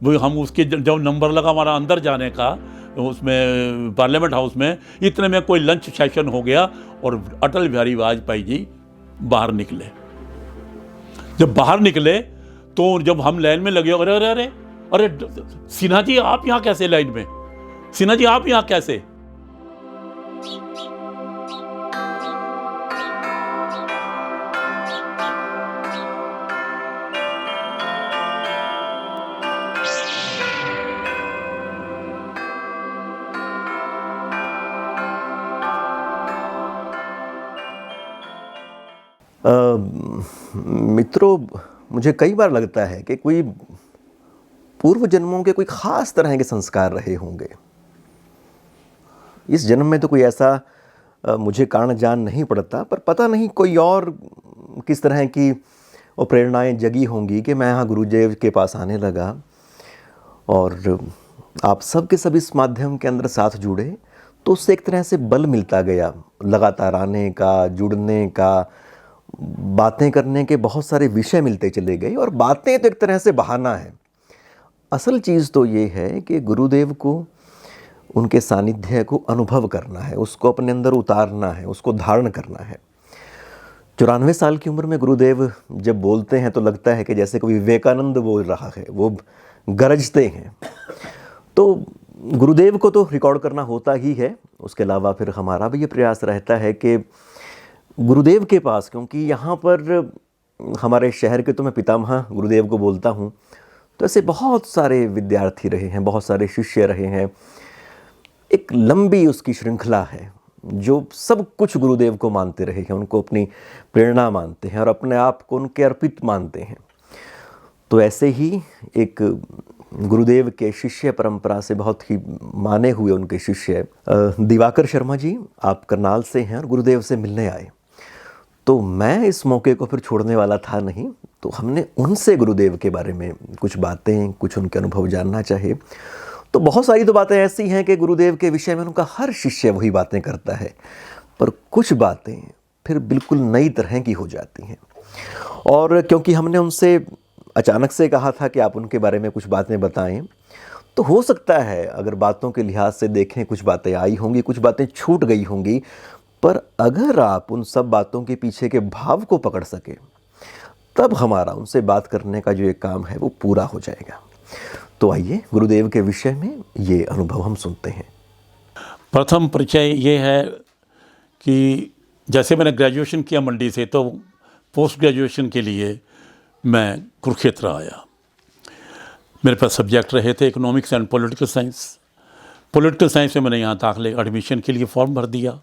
वो हम उसके जब नंबर लगा हमारा अंदर जाने का उसमें पार्लियामेंट हाउस में, इतने में कोई लंच सेशन हो गया और अटल बिहारी वाजपेयी जी बाहर निकले। जब बाहर निकले तो जब हम लाइन में लगे, अरे अरे अरे अरे सिन्हा जी आप यहाँ कैसे लाइन में, सिन्हा जी आप यहाँ कैसे। मित्रों, मुझे कई बार लगता है कि कोई पूर्व जन्मों के कोई खास तरह के संस्कार रहे होंगे। इस जन्म में तो कोई ऐसा मुझे कारण जान नहीं पड़ता, पर पता नहीं कोई और किस तरह की वो प्रेरणाएं जगी होंगी कि मैं यहाँ गुरुदेव के पास आने लगा और आप सब के सब इस माध्यम के अंदर साथ जुड़े, तो उससे एक तरह से बल मिलता गया लगातार आने का, जुड़ने का, बातें करने के बहुत सारे विषय मिलते चले गए। और बातें तो एक तरह से बहाना है, असल चीज़ तो ये है कि गुरुदेव को, उनके सानिध्य को अनुभव करना है, उसको अपने अंदर उतारना है, उसको धारण करना है। 94 साल की उम्र में गुरुदेव जब बोलते हैं तो लगता है कि जैसे कोई विवेकानंद बोल रहा है, वो गरजते हैं। तो गुरुदेव को तो रिकॉर्ड करना होता ही है, उसके अलावा फिर हमारा भी ये प्रयास रहता है कि गुरुदेव के पास, क्योंकि यहाँ पर हमारे शहर के तो मैं पितामह गुरुदेव को बोलता हूँ, तो ऐसे बहुत सारे विद्यार्थी रहे हैं, बहुत सारे शिष्य रहे हैं। एक लंबी उसकी श्रृंखला है जो सब कुछ गुरुदेव को मानते रहे हैं, उनको अपनी प्रेरणा मानते हैं और अपने आप को उनके अर्पित मानते हैं। तो ऐसे ही एक गुरुदेव के शिष्य परंपरा से बहुत ही माने हुए उनके शिष्य दिवाकर शर्मा जी, आप करनाल से हैं और गुरुदेव से मिलने आए। तो मैं इस मौके को फिर छोड़ने वाला था नहीं, तो हमने उनसे गुरुदेव के बारे में कुछ बातें, कुछ उनके अनुभव जानना चाहे। तो बहुत सारी तो बातें ऐसी हैं कि गुरुदेव के विषय में उनका हर शिष्य वही बातें करता है, पर कुछ बातें फिर बिल्कुल नई तरह की हो जाती हैं। और क्योंकि हमने उनसे अचानक से कहा था कि आप उनके बारे में कुछ बातें बताएं, तो हो सकता है अगर बातों के लिहाज से देखें कुछ बातें आई होंगी, कुछ बातें छूट गई होंगी, पर अगर आप उन सब बातों के पीछे के भाव को पकड़ सके, तब हमारा उनसे बात करने का जो एक काम है वो पूरा हो जाएगा। तो आइए गुरुदेव के विषय में ये अनुभव हम सुनते हैं। प्रथम परिचय ये है कि जैसे मैंने ग्रेजुएशन किया मंडी से, तो पोस्ट ग्रेजुएशन के लिए मैं कुरुक्षेत्र आया। मेरे पास सब्जेक्ट रहे थे economics and political science. Political science में मैंने यहाँ दाखिले एडमिशन के लिए फॉर्म भर दिया।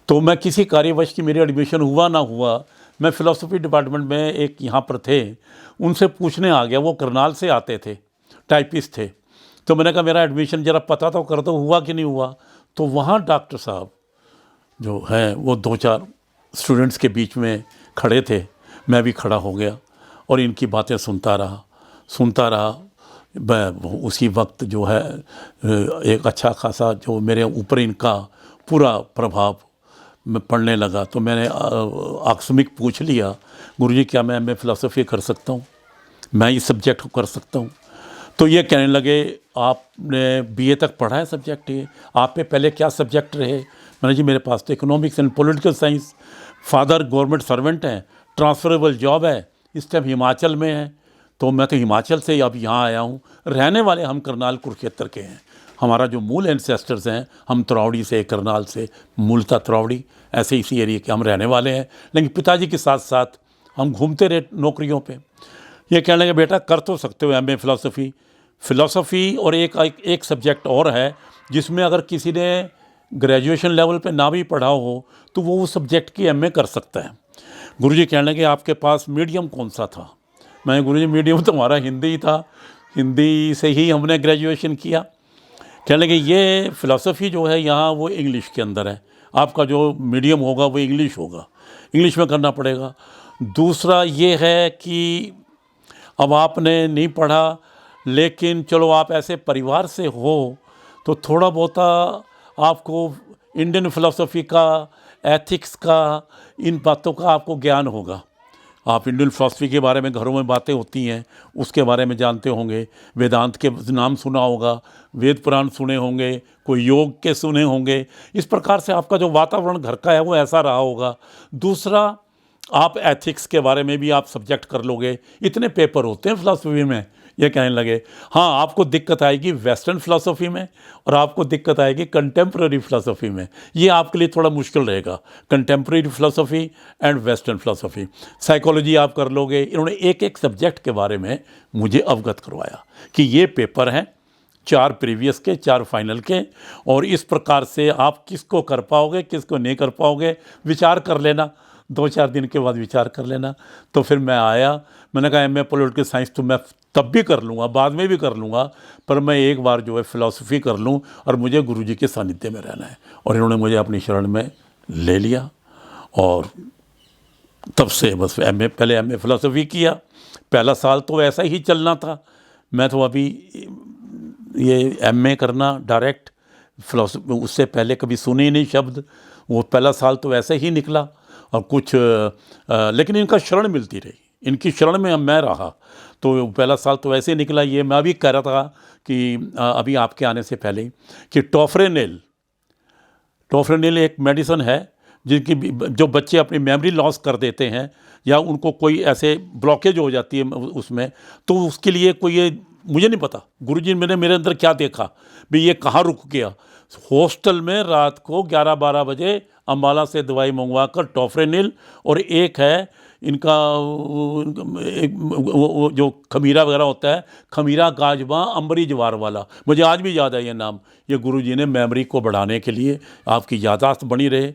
तो मैं किसी कार्यवश की मेरी एडमिशन हुआ ना हुआ, मैं फ़िलासफ़ी डिपार्टमेंट में एक यहाँ पर थे, उनसे पूछने आ गया। वो करनाल से आते थे, टाइपिस्ट थे। तो मैंने कहा मेरा एडमिशन ज़रा पता तो कर दो, हुआ कि नहीं हुआ। तो वहाँ डॉक्टर साहब जो हैं वो 2-4 स्टूडेंट्स के बीच में खड़े थे। मैं भी खड़ा हो गया और इनकी बातें सुनता रहा। उसी वक्त जो है एक अच्छा खासा जो मेरे ऊपर इनका पूरा प्रभाव मैं पढ़ने लगा। तो मैंने आकस्मिक पूछ लिया, गुरुजी क्या मैं फ़िलासफ़ी कर सकता हूँ, मैं इस सब्जेक्ट को कर सकता हूँ। तो ये कहने लगे आपने बीए तक पढ़ा है सब्जेक्ट ये, आप पे पहले क्या सब्जेक्ट रहे। मैंने जी मेरे पास तो economics and political science, father government servant हैं, ट्रांसफरेबल जॉब है, इस टाइम हिमाचल में है। तो मैं तो हिमाचल से अब यहाँ आया हूँ, रहने वाले हम करनाल कुरुक्षेत्र के हैं। हमारा जो मूल एंसेस्टर्स हैं, हम त्रौड़ी से, करनाल से, मूलतः त्रौड़ी, ऐसे इसी एरिया के हम रहने वाले हैं। लेकिन पिताजी के साथ साथ हम घूमते रहे नौकरियों पे। ये कहने लगे बेटा कर तो सकते हो एमए फ़िलासफ़ी और एक सब्जेक्ट और है जिसमें अगर किसी ने ग्रेजुएशन लेवल पे ना भी पढ़ा हो तो वो उस सब्जेक्ट की एमए कर सकता है। गुरुजी कहने लगे आपके पास मीडियम कौन सा था। मैं गुरुजी मीडियम तो हमारा हिंदी ही था, हिंदी से ही हमने ग्रेजुएशन किया। कहने लगे ये फ़िलासफ़ी जो है यहाँ वो इंग्लिश के अंदर है, आपका जो मीडियम होगा वो इंग्लिश होगा, इंग्लिश में करना पड़ेगा। दूसरा ये है कि अब आपने नहीं पढ़ा, लेकिन चलो आप ऐसे परिवार से हो तो थोड़ा बहुत आपको इंडियन फ़िलासफ़ी का, एथिक्स का, इन बातों का आपको ज्ञान होगा। आप इंडियन फिलॉसफी के बारे में घरों में बातें होती हैं, उसके बारे में जानते होंगे। वेदांत के नाम सुना होगा, वेद पुराण सुने होंगे, कोई योग के सुने होंगे। इस प्रकार से आपका जो वातावरण घर का है वो ऐसा रहा होगा। दूसरा, आप एथिक्स के बारे में भी आप सब्जेक्ट कर लोगे। इतने पेपर होते हैं फिलॉसफी में, ये कहने लगे। हाँ, आपको दिक्कत आएगी वेस्टर्न फिलॉसफी में और आपको दिक्कत आएगी कंटेम्प्रेरी फिलॉसफी में। ये आपके लिए थोड़ा मुश्किल रहेगा, contemporary philosophy and western philosophy. Psychology आप कर लोगे। इन्होंने एक एक सब्जेक्ट के बारे में मुझे अवगत करवाया कि ये पेपर हैं, 4 प्रीवियस के, 4 फाइनल के, और इस प्रकार से आप किसको कर पाओगे, किसको नहीं कर पाओगे, विचार कर लेना। 2-4 दिन के बाद विचार कर लेना। तो फिर मैं आया, मैंने कहा एमए पॉलिटिकल साइंस तो मैं तब भी कर लूँगा, बाद में भी कर लूँगा, पर मैं एक बार जो है फ़िलासफ़ी कर लूँ और मुझे गुरुजी के सानिध्य में रहना है। और इन्होंने मुझे अपनी शरण में ले लिया और तब से बस पहले एमए फ़िलासफ़ी किया। पहला साल तो ऐसा ही चलना था। मैं तो अभी ये एमए करना डायरेक्ट फ़िलासफ़ी, उससे पहले कभी सुने ही नहीं शब्द। वो पहला साल तो ऐसे ही निकला और कुछ लेकिन इनका शरण मिलती रही, इनकी शरण में मैं रहा। तो पहला साल तो ऐसे निकला। ये मैं भी कह रहा था कि अभी आपके आने से पहले कि टॉफरेनिल एक मेडिसिन है जिनकी जो बच्चे अपनी मेमोरी लॉस कर देते हैं या उनको कोई ऐसे ब्लॉकेज हो जाती है उसमें, तो उसके लिए कोई, ये मुझे नहीं पता गुरुजी ने मेरे अंदर क्या देखा भी ये कहाँ रुक गया। हॉस्टल में रात को 11-12 बजे अम्बाला से दवाई मंगवा कर टॉफरेनिल, और एक है इनका वो जो खमीरा वगैरह होता है, खमीरा गाजवा अंबरी जवार वाला, मुझे आज भी याद है ये नाम। ये गुरुजी ने मेमोरी को बढ़ाने के लिए, आपकी याददाश्त बनी रहे,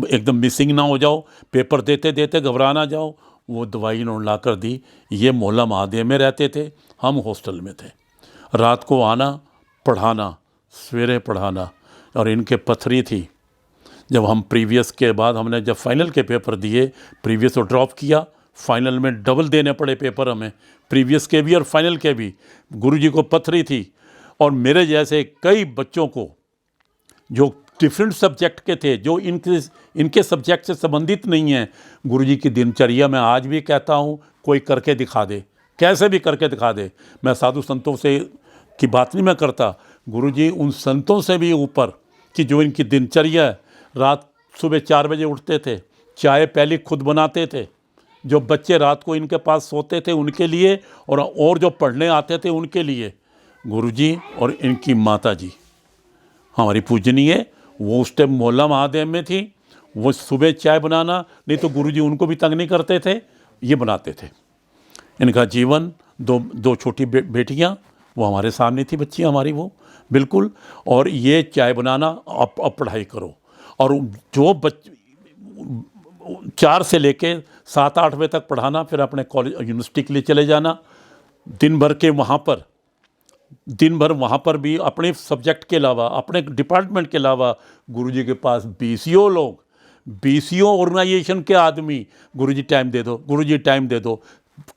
एकदम मिसिंग ना हो जाओ, पेपर देते देते घबरा ना जाओ, वो दवाई इन्होंने ला कर दी। ये मोहल्ला महादेव में रहते थे, हम हॉस्टल में थे। रात को आना, पढ़ाना, सवेरे पढ़ाना। और इनके पथरी थी। जब हम प्रीवियस के बाद हमने जब फाइनल के पेपर दिए, प्रीवियस तो ड्रॉप किया, फाइनल में डबल देने पड़े पेपर हमें, प्रीवियस के भी और फाइनल के भी। गुरुजी को पथरी थी और मेरे जैसे कई बच्चों को जो डिफरेंट सब्जेक्ट के थे, जो इनके सब्जेक्ट से संबंधित नहीं हैं। गुरुजी की दिनचर्या मैं आज भी कहता हूँ, कोई करके दिखा दे, कैसे भी करके दिखा दे। मैं साधु संतों से की बात नहीं मैं करता, गुरुजी उन संतों से भी ऊपर कि जो इनकी दिनचर्या है। रात सुबह 4 बजे उठते थे, चाय पहले खुद बनाते थे, जो बच्चे रात को इनके पास सोते थे उनके लिए, और जो पढ़ने आते थे उनके लिए। गुरुजी और इनकी माता जी हमारी पूजनीय, वो उस टाइम मोहल्ला महादेव में थी। वो सुबह चाय बनाना, नहीं तो गुरुजी उनको भी तंग नहीं करते थे, ये बनाते थे। इनका जीवन, दो छोटी बेटियां, वो हमारे सामने थी, बच्ची हमारी वो बिल्कुल। और ये चाय बनाना, अब पढ़ाई करो। और जो 4 से लेके 7-8 बजे तक पढ़ाना, फिर अपने कॉलेज यूनिवर्सिटी के लिए चले जाना। दिन भर वहाँ पर भी अपने सब्जेक्ट के अलावा, अपने डिपार्टमेंट के अलावा गुरुजी के पास 20 लोग, 20 ऑर्गेनाइजेशन के आदमी, गुरुजी टाइम दे दो, गुरुजी टाइम दे दो।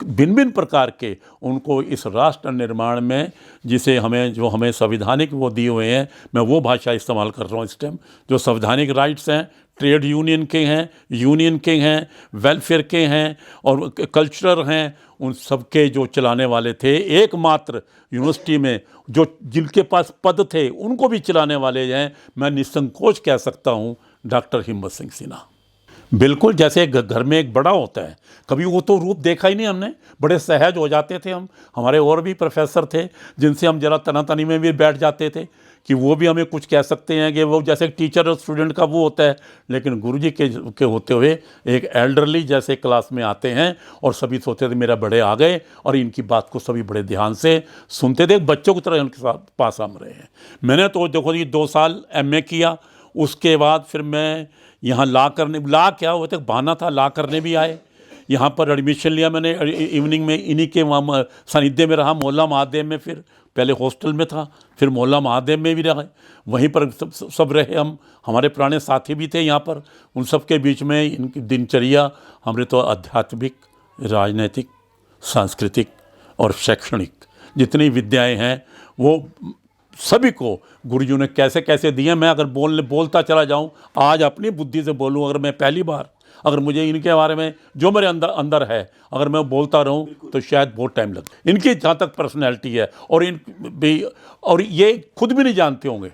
भिन्न भिन्न प्रकार के उनको इस राष्ट्र निर्माण में, जिसे जो हमें संवैधानिक वो दिए हुए हैं, मैं वो भाषा इस्तेमाल कर रहा हूँ इस टाइम, जो संवैधानिक राइट्स हैं, ट्रेड यूनियन के हैं, यूनियन के हैं, वेलफेयर के हैं और कल्चरल हैं, उन सब के जो चलाने वाले थे। एकमात्र यूनिवर्सिटी में जो जिनके पास पद थे उनको भी चलाने वाले हैं, मैं निसंकोच कह सकता हूँ, डॉक्टर हिम्मत सिंह सिन्हा। बिल्कुल जैसे घर में एक बड़ा होता है, कभी वो तो रूप देखा ही नहीं हमने, बड़े सहज हो जाते थे हम। हमारे और भी प्रोफेसर थे जिनसे हम जरा तनातनी में भी बैठ जाते थे कि वो भी हमें कुछ कह सकते हैं, कि वो जैसे टीचर और स्टूडेंट का वो होता है। लेकिन गुरुजी के होते हुए एक एल्डरली जैसे क्लास में आते हैं और सभी सोचते थे मेरा बड़े आ गए, और इनकी बात को सभी बड़े ध्यान से सुनते थे, बच्चों की तरह उनके साथ पास हम रहे हैं। मैंने तो देखो जी 2 साल एमए किया, उसके बाद फिर मैं यहाँ ला क्या वो तक बहाना था, ला करने भी आए। यहाँ पर एडमिशन लिया मैंने, इवनिंग में इन्हीं के वहाँ सानिध्य में रहा, मोहल्ला महादेव में। फिर पहले हॉस्टल में था, फिर मोहल्ला महादेव में भी रहे, वहीं पर सब रहे हम। हमारे पुराने साथी भी थे यहाँ पर, उन सब के बीच में इनकी दिनचर्या हमने तो आध्यात्मिक, राजनीतिक, सांस्कृतिक और शैक्षणिक जितनी विद्याएँ हैं वो सभी को गुरुजी ने कैसे कैसे दिए। मैं अगर बोलता चला जाऊं, आज अपनी बुद्धि से बोलूं, अगर मैं पहली बार अगर मुझे इनके बारे में जो मेरे अंदर अंदर है अगर मैं बोलता रहूं तो शायद बहुत टाइम लगे। इनकी जहाँ तक पर्सनैलिटी है और इन भी, और ये खुद भी नहीं जानते होंगे,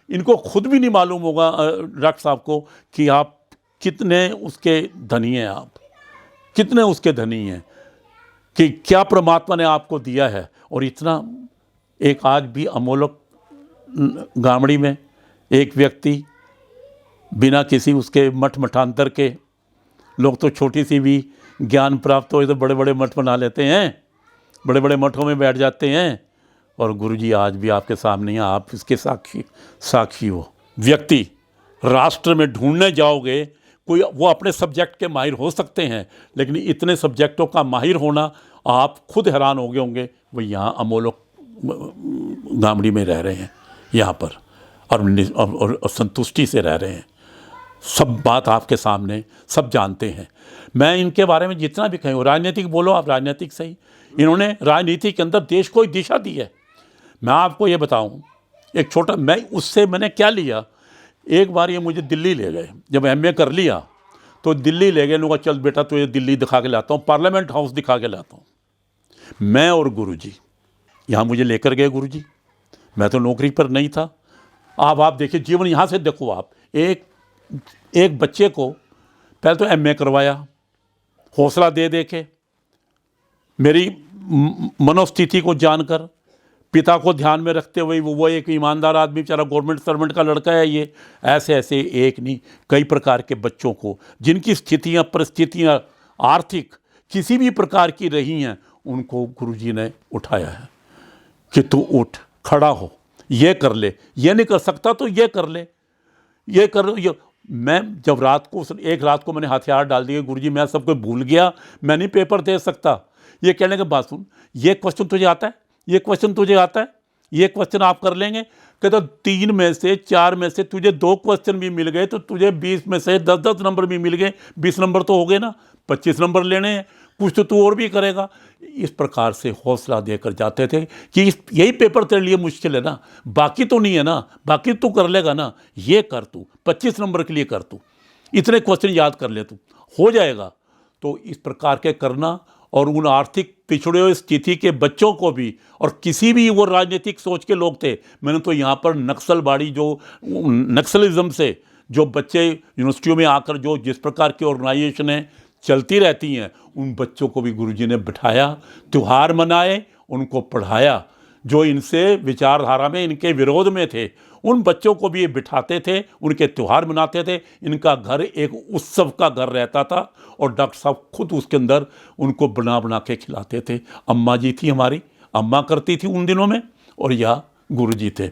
इनको खुद भी नहीं मालूम होगा डॉक्टर साहब को कि आप कितने उसके धनी हैं, आप कितने उसके धनी हैं, कि क्या परमात्मा ने आपको दिया है। और इतना एक आज भी अमोलक गामड़ी में एक व्यक्ति बिना किसी उसके मठ मठांतर के, लोग तो छोटी सी भी ज्ञान प्राप्त हो तो बड़े बड़े मठ बना लेते हैं, बड़े बड़े मठों में बैठ जाते हैं, और गुरुजी आज भी आपके सामने हैं, आप इसके साक्षी हो। व्यक्ति राष्ट्र में ढूंढने जाओगे, कोई वो अपने सब्जेक्ट के माहिर हो सकते हैं, लेकिन इतने सब्जेक्टों का माहिर होना आप खुद हैरान हो गए होंगे। वो यहाँ अमोलक गामड़ी में रह रहे हैं यहाँ पर, और संतुष्टि से रह रहे हैं, सब बात आपके सामने सब जानते हैं। मैं इनके बारे में जितना भी कहूँ, राजनीतिक बोलो आप, राजनीतिक सही, इन्होंने राजनीति के अंदर देश को एक दिशा दी है। मैं आपको ये बताऊं, एक छोटा, मैंने क्या लिया, एक बार ये मुझे दिल्ली ले गए, जब एमए कर लिया तो दिल्ली ले गए, लोग चल बेटा तुझे दिल्ली दिखा के लाता हूँ, पार्लियामेंट हाउस दिखा के लाता हूँ। मैं और गुरुजी यहाँ मुझे लेकर गए गुरुजी, मैं तो नौकरी पर नहीं था। अब आप देखिए जीवन, यहाँ से देखो आप, एक बच्चे को पहले तो एमए करवाया, हौसला दे के, मेरी मनोस्थिति को जानकर, पिता को ध्यान में रखते हुए, वो एक ईमानदार आदमी, बेचारा गवर्नमेंट सर्वेंट का लड़का है ये, ऐसे एक नहीं कई प्रकार के बच्चों को जिनकी स्थितियाँ परिस्थितियाँ आर्थिक किसी भी प्रकार की रही हैं, उनको गुरुजी ने उठाया है कि तू उठ, खड़ा हो, ये कर ले, ये नहीं कर सकता तो ये कर ले, ये कर ये। मैं जब एक रात को मैंने हथियार डाल दिए, गुरुजी मैं सब कुछ भूल गया, मैं नहीं पेपर दे सकता। ये कहने के बाद सुन, ये क्वेश्चन तुझे आता है, ये क्वेश्चन तुझे आता है, ये क्वेश्चन आप कर लेंगे। कहता 3 में से 4 में से तुझे 2 क्वेश्चन भी मिल गए तो तुझे 20 में से 10-10 नंबर भी मिल गए, 20 नंबर तो हो गए ना, 25 नंबर लेने हैं, कुछ तो तू और भी करेगा। इस प्रकार से हौसला देकर जाते थे कि यही पेपर तेरे लिए मुश्किल है ना, बाकी तो नहीं है ना, बाकी तू कर लेगा ना, ये कर, तू 25 नंबर के लिए कर, तू इतने क्वेश्चन याद कर ले, तू हो जाएगा। तो इस प्रकार के करना, और उन आर्थिक पिछड़े हुए स्थिति के बच्चों को भी, और किसी भी वो राजनीतिक सोच के लोग थे, मैंने तो यहाँ पर नक्सलबाड़ी, जो नक्सलिज्म से जो बच्चे यूनिवर्सिटियों में आकर जो जिस प्रकार की ऑर्गेनाइजेशनें चलती रहती हैं, उन बच्चों को भी गुरुजी ने बिठाया, त्यौहार मनाए, उनको पढ़ाया। जो इनसे विचारधारा में इनके विरोध में थे, उन बच्चों को भी ये बिठाते थे, उनके त्यौहार मनाते थे। इनका घर एक उत्सव का घर रहता था, और डॉक्टर साहब खुद उसके अंदर उनको बना के खिलाते थे। अम्मा जी थी हमारी, अम्मा करती थी उन दिनों में, और यह गुरुजी थे।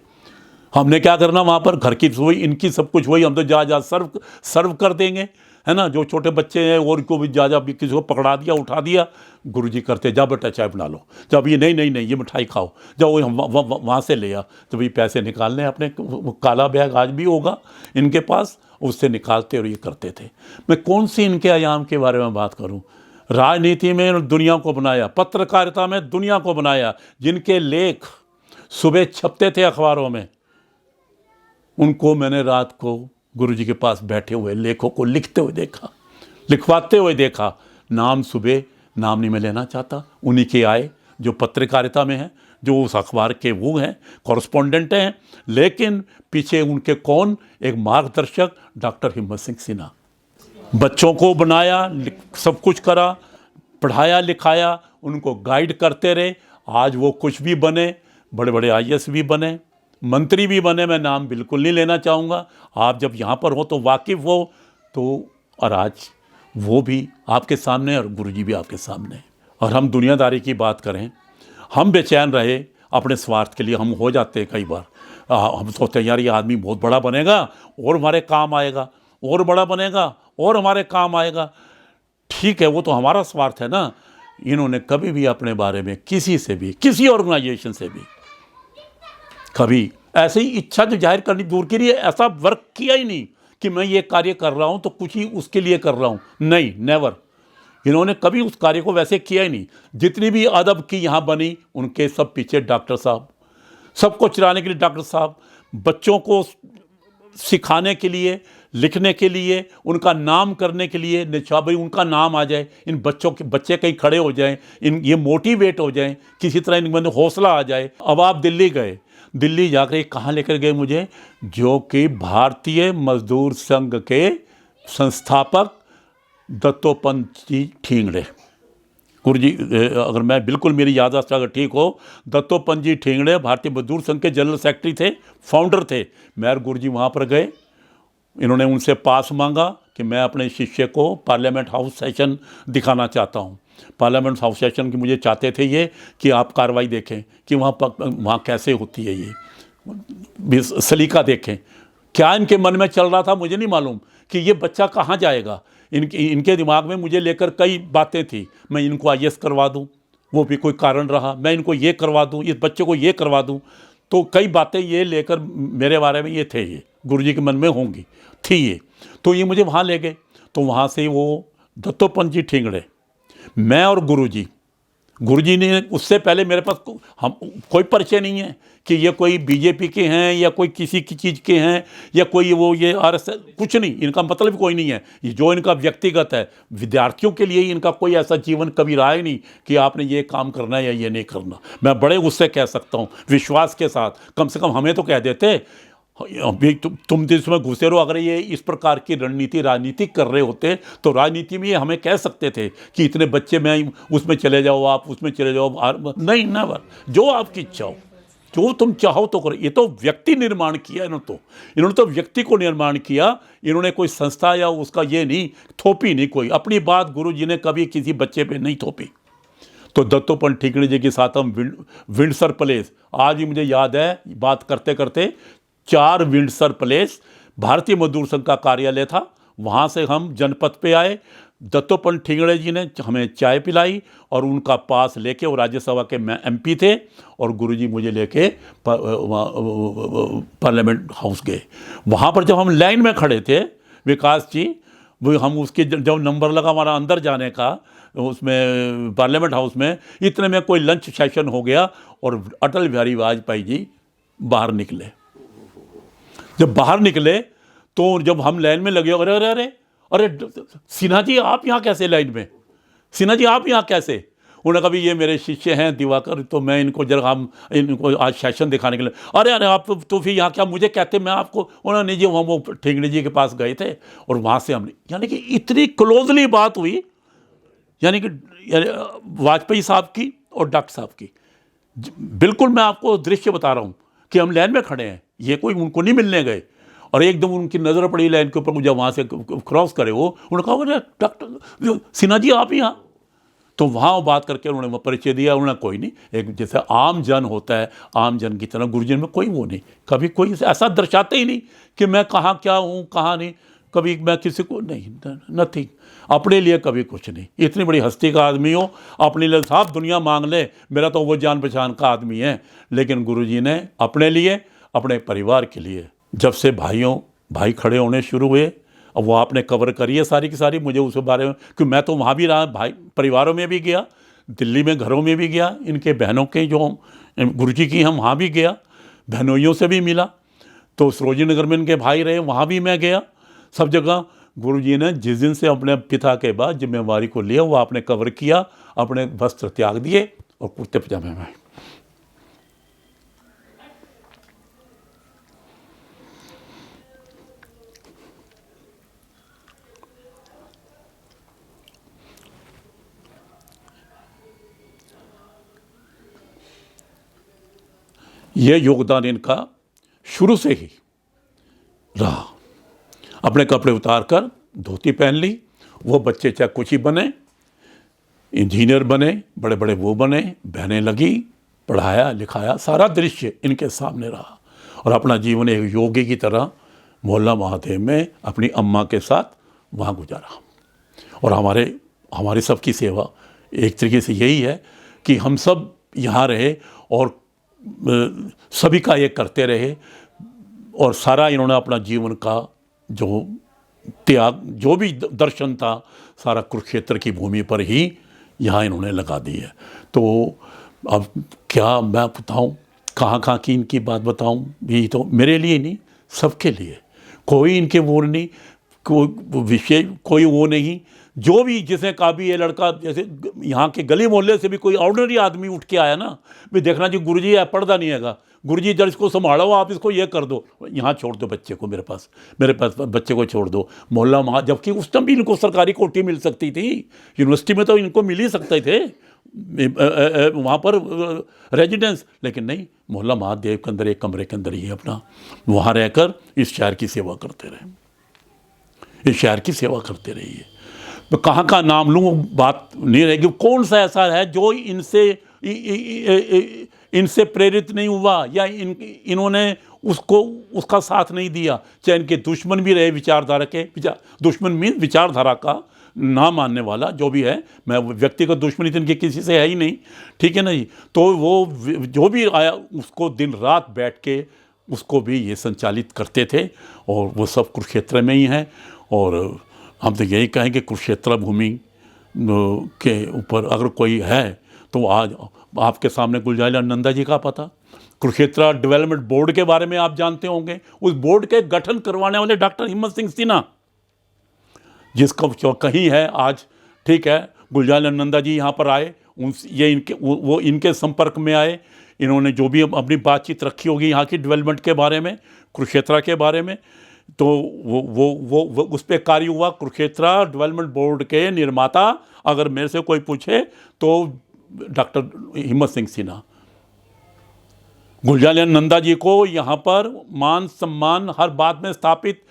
हमने क्या करना वहाँ पर, घर की रसोई इनकी, सब कुछ वही, हम तो जा सर्व कर देंगे, है ना। जो छोटे बच्चे हैं और को भी जा भी किसी को पकड़ा दिया, उठा दिया, गुरुजी करते, जा बेटा चाय बना लो, जब ये नहीं ये मिठाई खाओ, जब वो हम वहाँ से ले आ, जब ये पैसे निकालने अपने, काला बैग आज भी होगा इनके पास, उससे निकालते और ये करते थे। मैं कौन सी इनके आयाम के बारे में बात करूँ। राजनीति में दुनिया को बनाया, पत्रकारिता में दुनिया को बनाया। जिनके लेख सुबह छपते थे अखबारों में, उनको मैंने रात को गुरुजी के पास बैठे हुए लेखों को लिखते हुए देखा, लिखवाते हुए देखा। नाम सुबह नाम नहीं मैं लेना चाहता, उन्हीं के आए जो पत्रकारिता में हैं, जो उस अखबार के वो हैं, कॉरेस्पॉन्डेंट हैं, लेकिन पीछे उनके कौन, एक मार्गदर्शक डॉक्टर हिम्मत सिंह सिन्हा। बच्चों को बनाया, सब कुछ करा, पढ़ाया लिखाया, उनको गाइड करते रहे। आज वो कुछ भी बने, बड़े बड़े IAS भी बने, मंत्री भी बने, मैं नाम बिल्कुल नहीं लेना चाहूँगा। आप जब यहाँ पर हो तो वाकिफ़ हो तो, और आज वो भी आपके सामने और गुरुजी भी आपके सामने। और हम दुनियादारी की बात करें, हम बेचैन रहे अपने स्वार्थ के लिए, हम हो जाते हैं कई बार। हम सोचते हैं यार ये आदमी बहुत बड़ा बनेगा और हमारे काम आएगा, और बड़ा बनेगा और हमारे काम आएगा। ठीक है, वो तो हमारा स्वार्थ है ना। इन्होंने कभी भी अपने बारे में किसी से भी, किसी ऑर्गेनाइजेशन से भी कभी ऐसे ही इच्छा जो जाहिर करनी दूर के लिए ऐसा वर्क किया ही नहीं कि मैं ये कार्य कर रहा हूँ तो कुछ ही उसके लिए कर रहा हूँ, नहीं, नेवर। इन्होंने कभी उस कार्य को वैसे किया ही नहीं। जितनी भी अदब की यहाँ बनी, उनके सब पीछे डॉक्टर साहब, सबको चलाने के लिए डॉक्टर साहब, बच्चों को सिखाने के लिए, लिखने के लिए, उनका नाम करने के लिए, भाई उनका नाम आ जाए, इन बच्चों के बच्चे कहीं खड़े हो जाएं, ये मोटिवेट हो जाएं, किसी तरह इनमें हौसला आ जाए। अब आप दिल्ली गए, दिल्ली जाकर ये कहाँ लेकर गए मुझे, जो कि भारतीय मजदूर संघ के संस्थापक दत्तोपंत जी ठेंगड़े, गुरु जी, अगर मैं बिल्कुल मेरी याददाश्त अगर ठीक हो, दत्तोपंत जी ठेंगड़े भारतीय मजदूर संघ के जनरल सेक्रेटरी थे, फाउंडर थे। मैं और गुरु जी वहाँ पर गए, इन्होंने उनसे पास मांगा कि मैं अपने शिष्य को पार्लियामेंट हाउस सेशन दिखाना चाहता हूँ। पार्लियामेंट हाउस सेशन की मुझे चाहते थे ये कि आप कार्रवाई देखें कि वहाँ कैसे होती है, ये सलीका देखें। क्या इनके मन में चल रहा था मुझे नहीं मालूम कि ये बच्चा कहाँ जाएगा। इनके दिमाग में मुझे लेकर कई बातें थी, मैं इनको आईएएस करवा दूँ, वो भी कोई कारण रहा, मैं इनको ये करवा दूँ, इस बच्चे को ये करवा दूँ। तो कई बातें ये लेकर मेरे बारे में ये थे, ये गुरुजी के मन में होंगी थी ये। तो ये मुझे वहाँ ले गए, तो वहाँ से वो दत्तोपंत जी ठेंगड़े, मैं और गुरुजी ने, उससे पहले मेरे पास हम कोई परिचय नहीं है कि ये कोई बीजेपी के हैं या कोई किसी की चीज़ के हैं या कोई वो ये आरएसएस, कुछ नहीं, इनका मतलब कोई नहीं है। ये जो इनका व्यक्तिगत है, विद्यार्थियों के लिए इनका कोई ऐसा जीवन कभी रहा ही नहीं कि आपने ये काम करना है या ये नहीं करना। मैं बड़े उससे कह सकता हूँ विश्वास के साथ, कम से कम हमें तो कह देते अभी तुम देश में घुसे रहो। अगर ये इस प्रकार की राजनीति कर रहे होते तो राजनीति में ये हमें कह सकते थे कि इतने बच्चे में उसमें चले जाओ, आप उसमें चले जाओ। नहीं, नेवर, जो आपकी इच्छा हो, जो तुम चाहो तो करो। ये तो व्यक्ति निर्माण किया इन्होंने तो व्यक्ति को निर्माण किया। इन्होंने कोई संस्था या उसका ये नहीं थोपी, नहीं कोई अपनी बात गुरु जी ने कभी किसी बच्चे पे नहीं थोपी। तो दत्तोपंत ठेंगड़े जी के साथ हम विंडसर पैलेस, आज भी मुझे याद है, बात करते करते 4 विंडसर पैलेस भारतीय मजदूर संघ का कार्यालय था, वहाँ से हम जनपथ पे आए। दत्तोपंत ठेंगड़े जी ने हमें चाय पिलाई और उनका पास लेके, वो राज्यसभा के एमपी थे, और गुरुजी मुझे लेके पार्लियामेंट हाउस गए। वहाँ पर जब हम लाइन में खड़े थे, विकास जी, वो हम उसके जब नंबर लगा हमारा अंदर जाने का उसमें पार्लियामेंट हाउस में, इतने में कोई लंच सेशन हो गया और अटल बिहारी वाजपेयी जी बाहर निकले। जब बाहर निकले तो जब हम लाइन में लगे, अरे अरे अरे अरे सिन्हा जी आप यहाँ कैसे लाइन में, सिन्हा जी आप यहाँ कैसे। उन्होंने कहा ये मेरे शिष्य हैं दिवाकर, तो मैं इनको जरा हम इनको आज सेशन दिखाने के लिए, अरे अरे आप तो फिर यहाँ क्या मुझे कहते, मैं आपको, उन्होंने जी हम वो ठेंगड़े जी के पास गए थे और वहाँ से हमने, यानी कि इतनी क्लोजली बात हुई, यानी कि वाजपेयी साहब की और डॉक्टर साहब की। बिल्कुल मैं आपको दृश्य बता रहा हूँ कि हम लाइन में खड़े हैं, ये कोई उनको नहीं मिलने गए, और एकदम उनकी नज़र पड़ी लाइन के ऊपर, मुझे वहाँ से क्रॉस करे वो, उन्होंने कहा डॉक्टर सिन्हा जी आप यहाँ। तो वहाँ वो बात करके उन्होंने परिचय दिया। उन्होंने कोई नहीं, एक जैसे आम जन होता है, आम जन की तरह गुरुजन में कोई वो नहीं, कभी कोई ऐसा दर्शाते ही नहीं कि मैं कहाँ क्या हूँ कहाँ नहीं, कभी मैं किसी को नहीं, नथिंग, अपने लिए कभी कुछ नहीं। इतनी बड़ी हस्ती का आदमी हो, अपने लिए साफ दुनिया मांग ले, मेरा तो वो जान पहचान का आदमी है, लेकिन गुरुजी ने अपने लिए, अपने परिवार के लिए, जब से भाई खड़े होने शुरू हुए, अब वो आपने कवर करी है सारी की सारी, मुझे उसके बारे में, क्योंकि मैं तो वहाँ भी रहा, भाई परिवारों में भी गया, दिल्ली में घरों में भी गया, इनके बहनों के जो गुरुजी की हम वहाँ भी गया, बहनोइयों से भी मिला। तो सरोजिनी नगर में इनके भाई रहे, वहाँ भी मैं गया। सब जगह गुरुजी ने जिस दिन से अपने पिता के बाद जिम्मेवारी को लिया, वो आपने कवर किया, अपने वस्त्र त्याग दिए और कुर्ते पजामे में। ये योगदान इनका शुरू से ही रहा। अपने कपड़े उतार कर धोती पहन ली, वो बच्चे चाहे कुछ ही बने, इंजीनियर बने, बड़े बड़े वो बने, बहनें लगी, पढ़ाया लिखाया, सारा दृश्य इनके सामने रहा। और अपना जीवन एक योगी की तरह मोहल्ला महादेव में अपनी अम्मा के साथ वहाँ गुजारा। और हमारी सबकी सेवा एक तरीके से यही है कि हम सब यहाँ रहे और सभी का ये करते रहे, और सारा इन्होंने अपना जीवन का जो त्याग, जो भी दर्शन था, सारा कुरुक्षेत्र की भूमि पर ही यहाँ इन्होंने लगा दी है। तो अब क्या मैं बताऊँ, कहाँ की इनकी बात बताऊँ, यही तो मेरे लिए नहीं, सबके लिए। कोई इनके वो नहीं, कोई विषय, कोई वो नहीं। जो भी जिसने कहा भी ये लड़का, जैसे यहाँ के गली मोहल्ले से भी कोई ऑर्डिनरी आदमी उठ के आया ना, भी देखना जी गुरुजी है पढ़ता नहीं हैगा, गुरुजी जरा इसको संभालो, आप इसको ये कर दो, यहाँ छोड़ दो बच्चे को, मेरे पास बच्चे को छोड़ दो मोहल्ला वहाँ। जबकि उस टाइम भी इनको सरकारी कोठी मिल सकती थी, यूनिवर्सिटी में तो इनको मिल ही सकते थे वहाँ पर रेजिडेंस, लेकिन नहीं, मोहल्ला महादेव के अंदर एक कमरे के अंदर ही अपना वहाँ रहकर इस शहर की सेवा करते रहे, इस शहर की सेवा करते रहिए। मैं कहाँ का नाम लूँ बात नहीं रहेगी। कौन सा ऐसा है जो इनसे प्रेरित नहीं हुआ या इन्होंने उसका साथ नहीं दिया, चाहे इनके दुश्मन भी रहे विचारधारा के, दुश्मन मीन विचारधारा का ना मानने वाला जो भी है, मैं व्यक्तिगत दुश्मनी तो इनके किसी से है ही नहीं, ठीक है ना जी। तो वो जो भी आया उसको दिन रात बैठ के उसको भी ये संचालित करते थे, और वो सब कुरुक्षेत्र में ही हैं। और हम तो यही कहेंगे कुरुक्षेत्र भूमि के ऊपर अगर कोई है तो आज आपके सामने गुलजारीलाल नंदा जी का पता, कुरुक्षेत्र डेवलपमेंट बोर्ड के बारे में आप जानते होंगे। उस बोर्ड के गठन करवाने वाले डॉक्टर हिम्मत सिंह सिन्हा, जिसका कहीं है आज, ठीक है, गुलजारीलाल नंदा जी यहाँ पर आए, वो इनके संपर्क में आए, इन्होंने जो भी अपनी बातचीत रखी होगी यहाँ की डेवलपमेंट के बारे में, कुरुक्षेत्र के बारे में, तो वो उस पर कार्य हुआ। कुरुक्षेत्र डेवलपमेंट बोर्ड के निर्माता अगर मेरे से कोई पूछे तो डॉक्टर हिम्मत सिंह सिन्हा। गुलजारीलाल नंदा जी को यहाँ पर मान सम्मान हर बात में स्थापित,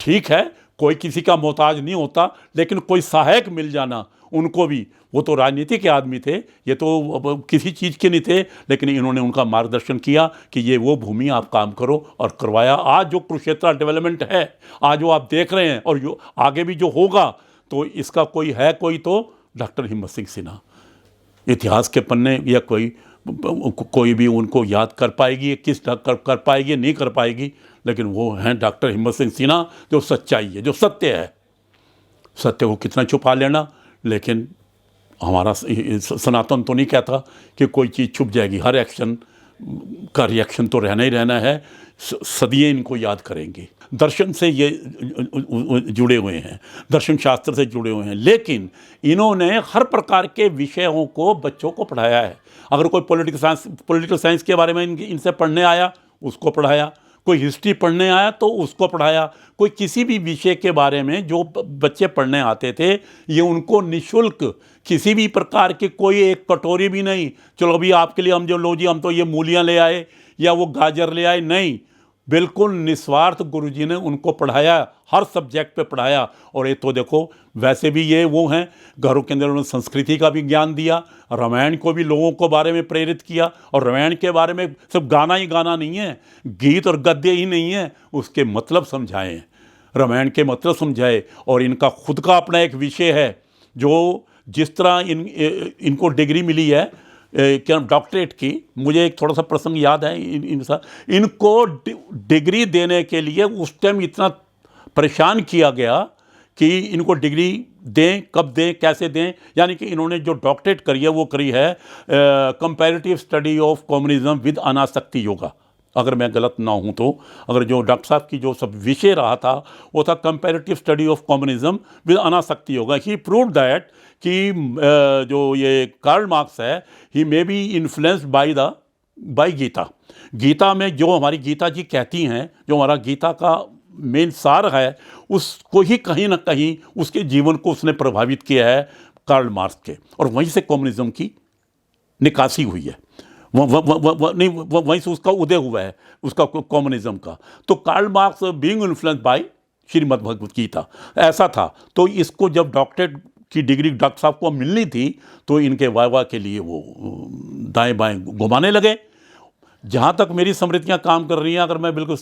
ठीक है, कोई किसी का मोहताज नहीं होता, लेकिन कोई सहायक मिल जाना उनको भी, वो तो राजनीति के आदमी थे, ये तो किसी चीज़ के नहीं थे, लेकिन इन्होंने उनका मार्गदर्शन किया कि ये वो भूमि आप काम करो, और करवाया। आज जो कुरुक्षेत्र डेवलपमेंट है, आज वो आप देख रहे हैं, और जो आगे भी जो होगा, तो इसका कोई तो डॉक्टर हिम्मत सिंह सिन्हा। इतिहास के पन्ने या कोई भी उनको याद कर पाएगी, किस कर पाएगी, नहीं कर पाएगी, लेकिन वो हैं डॉक्टर हिम्मत सिंह सिन्हा, जो सच्चाई है, जो सत्य है। सत्य को कितना छुपा लेना, लेकिन हमारा सनातन तो नहीं कहता कि कोई चीज़ छुप जाएगी। हर एक्शन का रिएक्शन तो रहना ही रहना है, सदिये इनको याद करेंगे। दर्शन से ये जुड़े हुए हैं, दर्शन शास्त्र से जुड़े हुए हैं, लेकिन इन्होंने हर प्रकार के विषयों को बच्चों को पढ़ाया है। अगर कोई पॉलिटिकल साइंस के बारे में इनसे पढ़ने आया, उसको पढ़ाया, कोई हिस्ट्री पढ़ने आया तो उसको पढ़ाया, कोई किसी भी विषय के बारे में जो बच्चे पढ़ने आते थे, ये उनको निःशुल्क, किसी भी प्रकार की कोई एक कटोरी भी नहीं, चलो अभी आपके लिए हम जो लो जी हम तो ये मूलियाँ ले आए या वो गाजर ले आए, नहीं, बिल्कुल निस्वार्थ गुरुजी ने उनको पढ़ाया, हर सब्जेक्ट पे पढ़ाया। और ये तो देखो, वैसे भी ये वो हैं, घरों के अंदर उन्होंने संस्कृति का भी ज्ञान दिया, रामायण को भी लोगों को बारे में प्रेरित किया। और रामायण के बारे में सिर्फ गाना ही गाना नहीं है, गीत और गद्य ही नहीं है, उसके मतलब समझाएं, रामायण के मतलब समझाए। और इनका खुद का अपना एक विषय है, जो जिस तरह इनको डिग्री मिली है क्या डॉक्टरेट की, मुझे एक थोड़ा सा प्रसंग याद है, इनको डिग्री देने के लिए उस टाइम इतना परेशान किया गया कि इनको डिग्री दें, कब दें, कैसे दें। यानी कि इन्होंने जो डॉक्टरेट करी है वो करी है comparative study of communism with Anasakti Yoga, अगर मैं गलत ना हूँ तो। अगर जो डॉक्टर साहब की जो सब विषय रहा था वो था comparative study of communism with Anasakti Yoga. He prove that कि जो ये कार्ल मार्क्स है, he may be influenced by Gita. Gita में जो हमारी गीता जी कहती हैं, जो हमारा गीता का मेन सार है, उसको ही कहीं ना कहीं उसके जीवन को उसने प्रभावित किया है कार्ल मार्क्स के, और वहीं से कम्युनिज्म की निकासी हुई है, वहीं से उसका उदय हुआ है, उसका कम्युनिज्म का। तो Karl Marx being influenced by Shrimad Bhagavad Gita, ऐसा था। तो इसको जब डॉक्टरेट की डिग्री डॉक्टर साहब को मिलनी थी, तो इनके वाह के लिए वो दाएं बाएं घुमाने लगे। जहाँ तक मेरी स्मृतियाँ काम कर रही हैं, अगर मैं बिल्कुल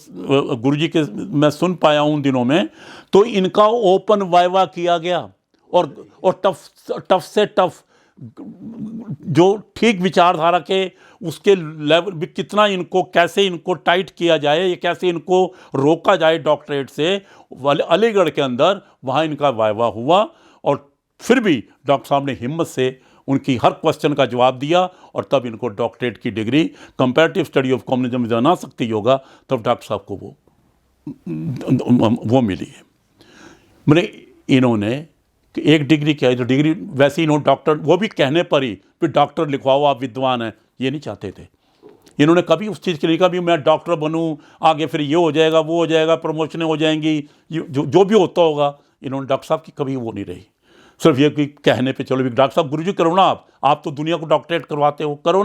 गुरुजी के मैं सुन पाया हूँ उन दिनों में, तो इनका ओपन वाइवा किया गया, और टफ से टफ जो ठीक विचारधारा के उसके लेवल भी, कितना इनको कैसे इनको टाइट किया जाए, ये कैसे इनको रोका जाए डॉक्टरेट से, अलीगढ़ के अंदर वहाँ इनका वाइवा हुआ। और फिर भी डॉक्टर साहब ने हिम्मत से उनकी हर क्वेश्चन का जवाब दिया, और तब इनको डॉक्टरेट की degree comparative study of communism with Anasakti Yoga, तब डॉक्टर साहब को वो वो मिली है। मैंने इन्होंने एक डिग्री क्या है, तो डिग्री वैसे इन्होंने डॉक्टर, वो भी कहने पर ही फिर डॉक्टर लिखवाओ आप विद्वान हैं, ये नहीं चाहते थे। इन्होंने कभी उस चीज़ के लिए कहा भी मैं डॉक्टर बनूं, आगे फिर ये हो जाएगा वो हो जाएगा, प्रमोशनें हो जाएंगी, जो भी होता होगा, इन्होंने डॉक्टर साहब की कभी वो नहीं रही। सिर्फ ये कि कहने पे चलो भी डॉक्टर साहब गुरुजी करो ना, आप तो दुनिया को डॉक्टरेट करवाते हो, करो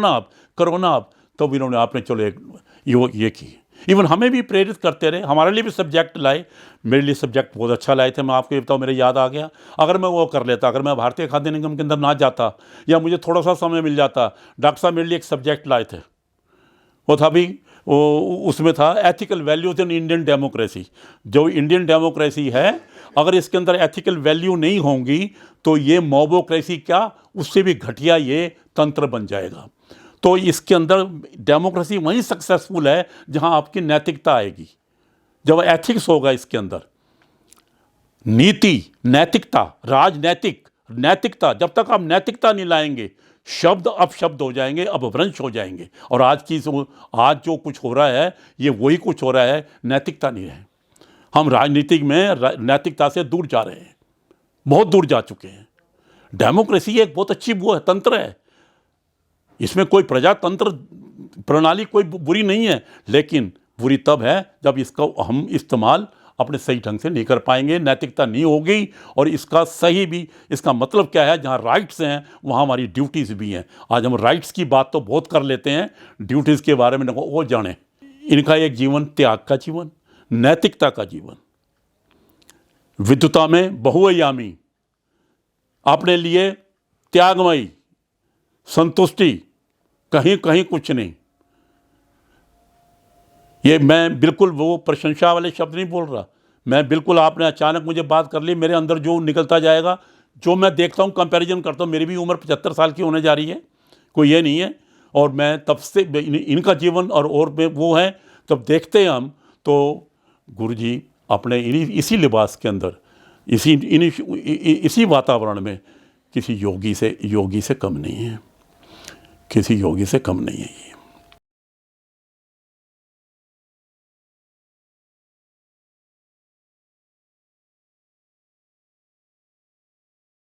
ना आप। तब इन्होंने आपने चलो एक ये की। इवन हमें भी प्रेरित करते रहे, हमारे लिए भी सब्जेक्ट लाए। मेरे लिए सब्जेक्ट बहुत अच्छा लाए थे, मैं आपको ये बताऊँ, मेरे याद आ गया। अगर मैं वो कर लेता, अगर मैं भारतीय खाद्य निगम के अंदर ना जाता या मुझे थोड़ा सा समय मिल जाता, डॉक्टर साहब मेरे लिए एक सब्जेक्ट लाए थे, वो था भी उसमें था ethical values in Indian democracy. जो इंडियन डेमोक्रेसी है, अगर इसके अंदर एथिकल वैल्यू नहीं होंगी तो ये मोबोक्रेसी क्या, उससे भी घटिया ये तंत्र बन जाएगा। तो इसके अंदर डेमोक्रेसी वहीं सक्सेसफुल है जहां आपकी नैतिकता आएगी, जब एथिक्स होगा इसके अंदर। नीति, नैतिकता, राजनैतिक नैतिकता, जब तक आप नैतिकता नहीं लाएंगे, शब्द अपशब्द हो जाएंगे, अपभ्रंश हो जाएंगे। और आज जो कुछ हो रहा है, ये वही कुछ हो रहा है, नैतिकता नहीं है। हम राजनीतिक में नैतिकता से दूर जा रहे हैं, बहुत दूर जा चुके हैं। डेमोक्रेसी एक बहुत अच्छी वो है, तंत्र है, इसमें कोई प्रजातंत्र प्रणाली कोई बुरी नहीं है, लेकिन बुरी तब है जब इसका हम इस्तेमाल अपने सही ढंग से नहीं कर पाएंगे, नैतिकता नहीं होगी। और इसका सही भी, इसका मतलब क्या है, जहाँ राइट्स हैं वहाँ हमारी ड्यूटीज़ भी हैं। आज हम राइट्स की बात तो बहुत कर लेते हैं, ड्यूटीज़ के बारे में वो जाने। इनका एक जीवन त्याग का जीवन, नैतिकता का जीवन, विद्वता में बहुआयामी, अपने लिए त्यागमयी, संतुष्टि, कहीं कहीं कुछ नहीं। ये मैं बिल्कुल वो प्रशंसा वाले शब्द नहीं बोल रहा, मैं बिल्कुल, आपने अचानक मुझे बात कर ली, मेरे अंदर जो निकलता जाएगा, जो मैं देखता हूँ, कंपैरिजन करता हूँ। मेरी भी उम्र 75 साल की होने जा रही है, कोई ये नहीं है। और मैं तब से इनका जीवन और वो है, तब देखते हैं हम तो गुरुजी अपने इसी लिबास के अंदर, इसी वातावरण में किसी योगी से कम नहीं है, किसी योगी से कम नहीं है ये।